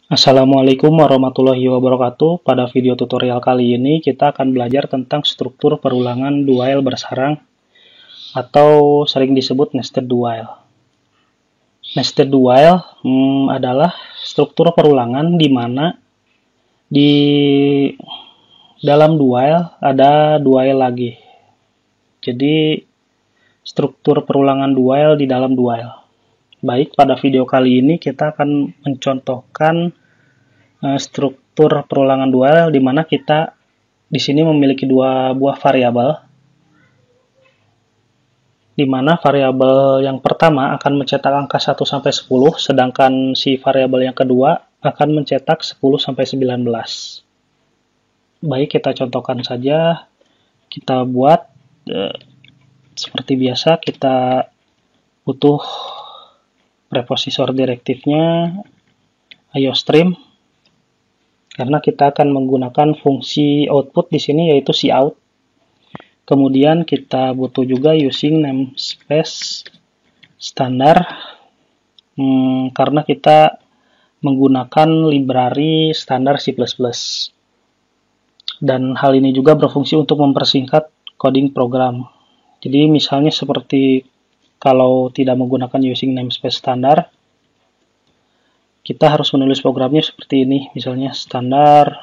Assalamualaikum warahmatullahi wabarakatuh. Pada video tutorial kali ini kita akan belajar tentang struktur perulangan dual bersarang atau sering disebut nested dual. Nested dual adalah struktur perulangan di mana di dalam dual ada dual lagi. Jadi struktur perulangan dual di dalam dual. Baik, pada video kali ini kita akan mencontohkan struktur perulangan dual di mana kita di sini memiliki dua buah variabel, di mana variabel yang pertama akan mencetak angka 1 sampai 10, sedangkan si variabel yang kedua akan mencetak 10 sampai 19. Baik, kita contohkan saja. Kita buat seperti biasa, kita butuh preposisor direktifnya IOStream, karena kita akan menggunakan fungsi output di sini yaitu cout. Kemudian kita butuh juga using namespace standar, karena kita menggunakan library standar C++. Dan hal ini juga berfungsi untuk mempersingkat coding program. Jadi misalnya seperti kalau tidak menggunakan using namespace standar, kita harus menulis programnya seperti ini, misalnya standar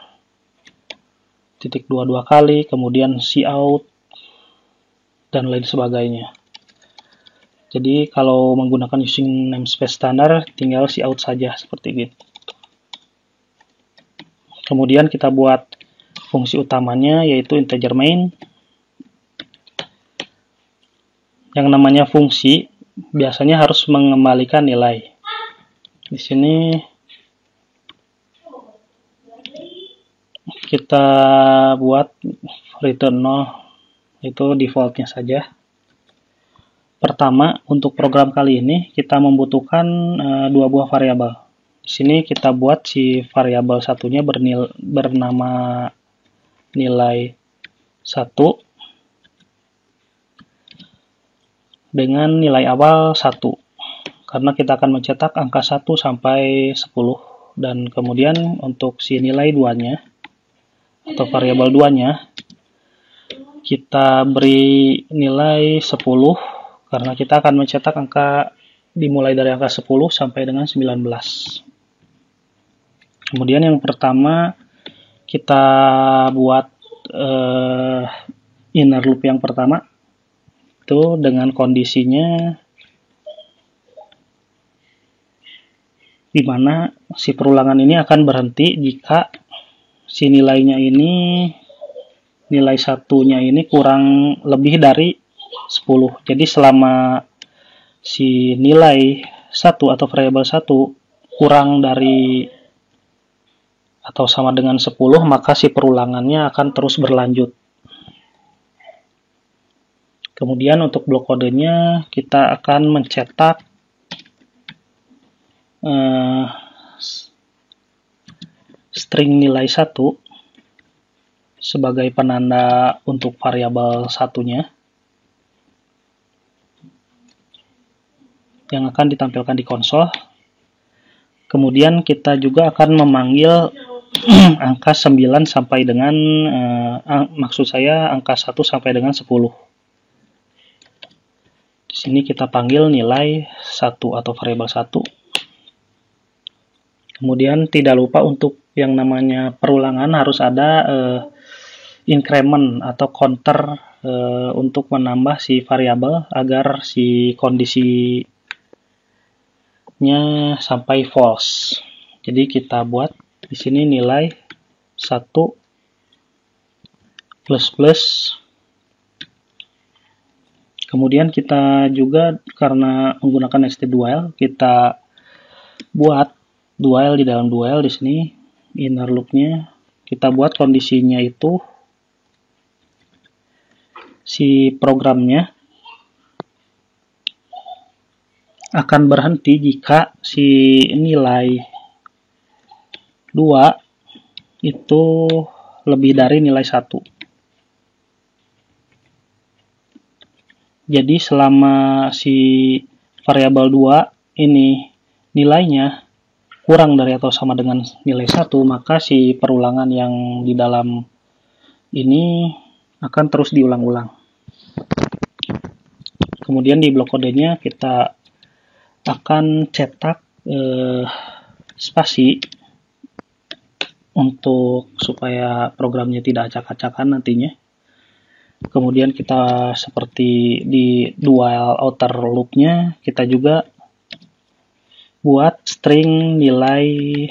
titik 22 kali, kemudian cout, dan lain sebagainya. Jadi kalau menggunakan using namespace standar, tinggal cout saja seperti gitu. Kemudian kita buat fungsi utamanya yaitu integer main. Yang namanya fungsi biasanya harus mengembalikan nilai. Di sini kita buat return 0, itu defaultnya saja. Pertama, untuk program kali ini kita membutuhkan dua buah variabel. Di sini kita buat si variabel satunya bernama nilai 1 dengan nilai awal 1, karena kita akan mencetak angka 1 sampai 10. Dan kemudian untuk si nilai 2-nya atau variabel 2-nya kita beri nilai 10, karena kita akan mencetak angka dimulai dari angka 10 sampai dengan 19. Kemudian yang pertama kita buat inner loop yang pertama itu dengan kondisinya di mana si perulangan ini akan berhenti jika si nilainya ini, nilai satunya ini kurang lebih dari 10. Jadi selama si nilai 1 atau variabel 1 kurang dari atau sama dengan 10, maka si perulangannya akan terus berlanjut. Kemudian untuk blok kodenya kita akan mencetak string nilai 1 sebagai penanda untuk variabel satunya yang akan ditampilkan di konsol. Kemudian kita juga akan memanggil angka 9 sampai dengan maksud saya angka 1 sampai dengan 10. Di sini kita panggil nilai 1 atau variabel 1. Kemudian tidak lupa untuk yang namanya perulangan harus ada increment atau counter untuk menambah si variabel agar si kondisinya sampai false. Jadi kita buat di sini nilai 1 plus plus. Kemudian kita juga karena menggunakan nested dual, kita buat dual di dalam dual. Di sini inner loop-nya kita buat kondisinya itu si programnya akan berhenti jika si nilai 2 itu lebih dari nilai 1. Jadi selama si variabel 2 ini nilainya kurang dari atau sama dengan nilai 1, maka si perulangan yang di dalam ini akan terus diulang-ulang. Kemudian di blok kodenya kita akan cetak spasi untuk supaya programnya tidak acak-acakan nantinya. Kemudian kita seperti di dual outer loop-nya, kita juga buat string nilai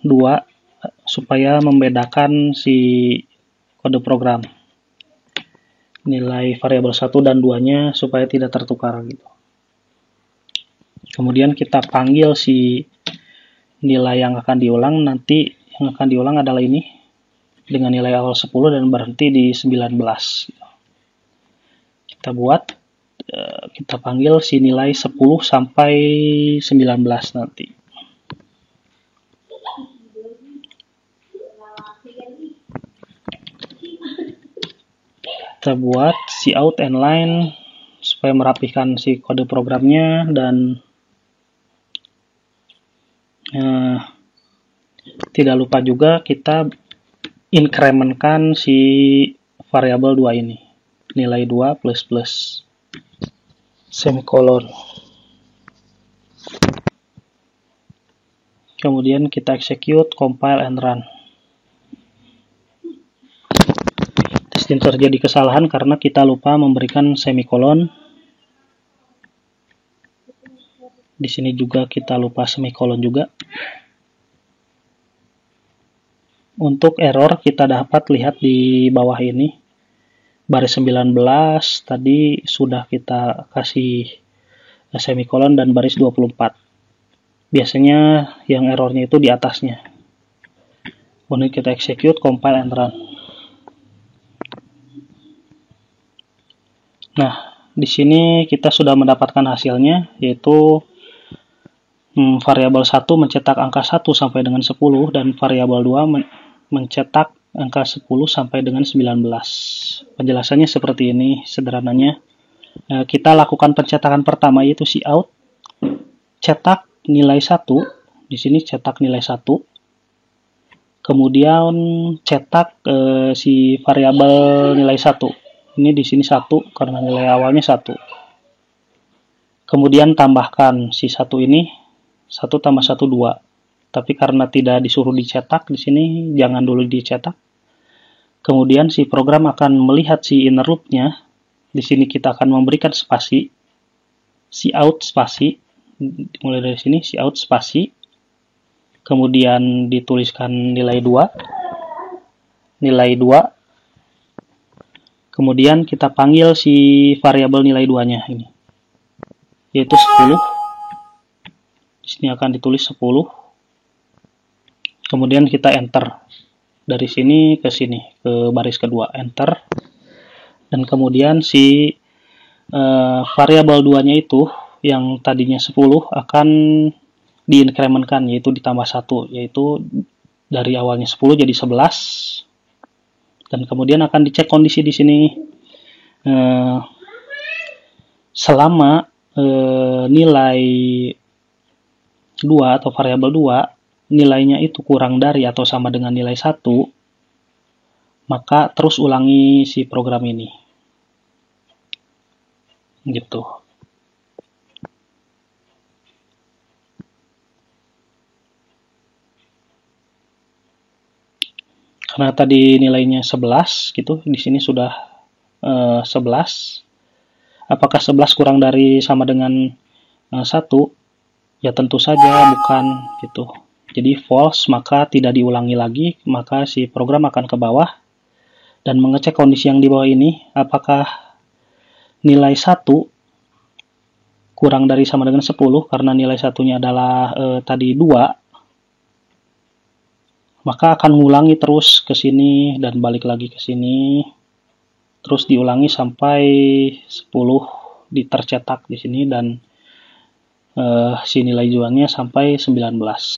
2 supaya membedakan si kode program. Nilai variabel 1 dan 2-nya supaya tidak tertukar gitu. Kemudian kita panggil si nilai yang akan diulang, nanti yang akan diulang adalah ini dengan nilai awal 10 dan berhenti di 19. Kita buat, kita panggil si nilai 10 sampai 19 nanti. Kita buat si out and line supaya merapihkan si kode programnya, dan tidak lupa juga kita incrementkan si variabel 2 ini, nilai 2 plus semikolon. Kemudian kita execute, compile, and run. Sistem terjadi kesalahan karena kita lupa memberikan semikolon. Di sini juga kita lupa semikolon juga. Untuk error kita dapat lihat di bawah ini. Baris 19 tadi sudah kita kasih semikolon dan baris 24. Biasanya yang errornya itu di atasnya. Kemudian kita execute, compile, and run. Nah, di sini kita sudah mendapatkan hasilnya, yaitu variabel 1 mencetak angka 1 sampai dengan 10 dan variabel 2 mencetak angka 10 sampai dengan 19. Penjelasannya seperti ini sederhananya. Kita lakukan pencetakan pertama yaitu si out, cetak nilai 1, di sini cetak nilai 1. Kemudian cetak si variabel nilai 1. Ini di sini 1 karena nilai awalnya 1. Kemudian tambahkan si 1 ini, 1 tambah 1 2. Tapi karena tidak disuruh dicetak di sini, jangan dulu dicetak. Kemudian si program akan melihat si inner loop-nya. Di sini kita akan memberikan spasi, si out spasi, mulai dari sini si out spasi. Kemudian dituliskan nilai 2. Nilai 2. Kemudian kita panggil si variabel nilai 2-nya ini, yaitu 10. Di sini akan ditulis 10. Kemudian kita enter. Dari sini ke sini, ke baris kedua, enter. Dan kemudian si variabel 2-nya itu, yang tadinya 10, akan diinkrementkan, yaitu ditambah 1. Yaitu dari awalnya 10 jadi 11. Dan kemudian akan dicek kondisi di sini. Selama nilai 2 atau variabel 2 nilainya itu kurang dari atau sama dengan nilai 1, maka terus ulangi si program ini. Gitu. Karena tadi nilainya 11 gitu, di sini sudah 11. Apakah 11 kurang dari sama dengan 1? Ya tentu saja bukan gitu. Jadi false, maka tidak diulangi lagi, maka si program akan ke bawah dan mengecek kondisi yang di bawah ini, apakah nilai 1 kurang dari sama dengan 10, karena nilai 1-nya adalah tadi 2, maka akan mengulangi terus ke sini dan balik lagi ke sini, terus diulangi sampai 10 ditercetak di sini, dan si nilai jualnya sampai 19.